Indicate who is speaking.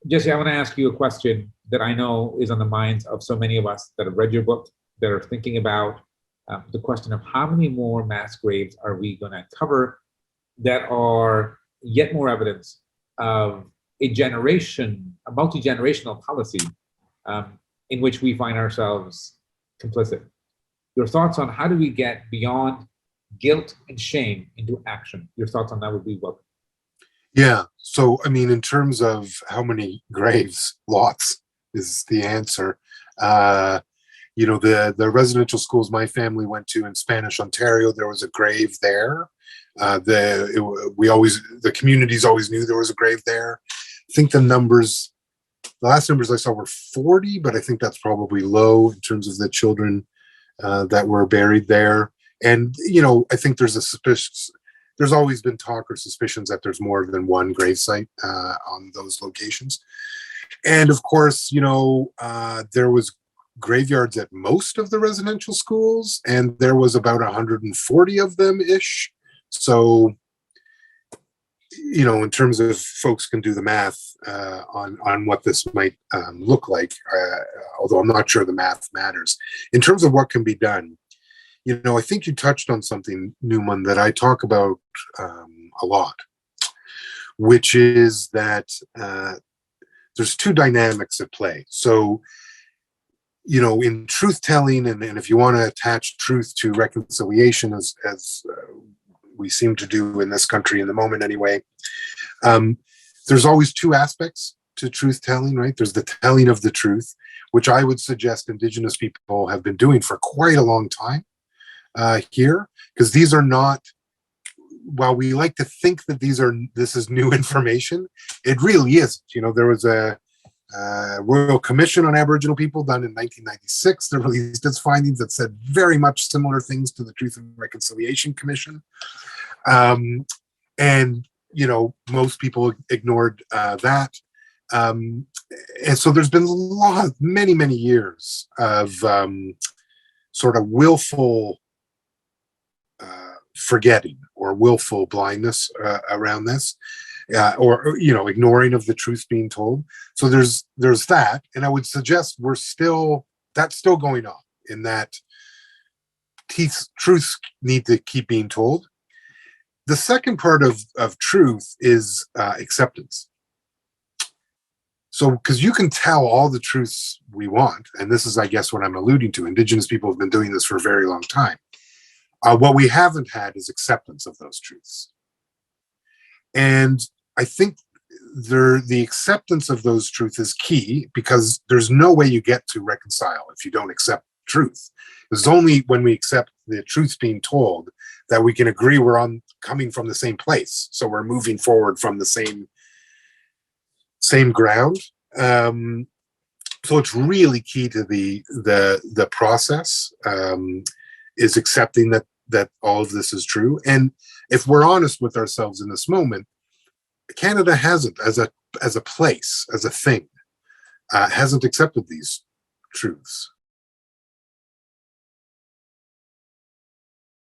Speaker 1: Jesse, I want to ask you a question that I know is on the minds of so many of us that have read your book, that are thinking about the question of how many more mass graves are we going to cover that are yet more evidence of a multi-generational policy in which we find ourselves complicit. Your thoughts on how do we get beyond guilt and shame into action? Your thoughts on that would be welcome.
Speaker 2: Yeah. So, I mean, in terms of how many graves, lots is the answer. The residential schools my family went to in Spanish Ontario, there was a grave there. The communities always knew there was a grave there. I think the last numbers I saw were 40, but I think that's probably low in terms of the children that were buried there. And, I think there's always been talk or suspicions that there's more than one gravesite on those locations. And of course, there was graveyards at most of the residential schools, and there was about 140 of them ish. So, in terms of folks can do the math on what this might look like, although I'm not sure the math matters. In terms of what can be done, I think you touched on something, Nouman, that I talk about a lot, which is that there's two dynamics at play. So, in truth telling, and if you want to attach truth to reconciliation, as we seem to do in this country in the moment anyway, there's always two aspects to truth telling, right? There's the telling of the truth, which I would suggest Indigenous people have been doing for quite a long time here, because these are not, while we like to think that this is new information, it really isn't. There was a Royal Commission on Aboriginal People done in 1996 that released its findings that said very much similar things to the Truth and Reconciliation Commission. And, most people ignored that. And so there's been many, many years of sort of willful forgetting or willful blindness around this. Or ignoring of the truth being told. So there's that, and I would suggest that's still going on, in that truths need to keep being told. The second part of truth is acceptance. So, because you can tell all the truths we want, and this is, I guess, what I'm alluding to. Indigenous people have been doing this for a very long time. What we haven't had is acceptance of those truths. And I think the acceptance of those truths is key, because there's no way you get to reconcile if you don't accept truth. It's only when we accept the truth being told that we can agree we're coming from the same place. So we're moving forward from the same ground. So it's really key to the process, is accepting that all of this is true. And if we're honest with ourselves in this moment, Canada hasn't, as a place, as a thing, hasn't accepted these truths.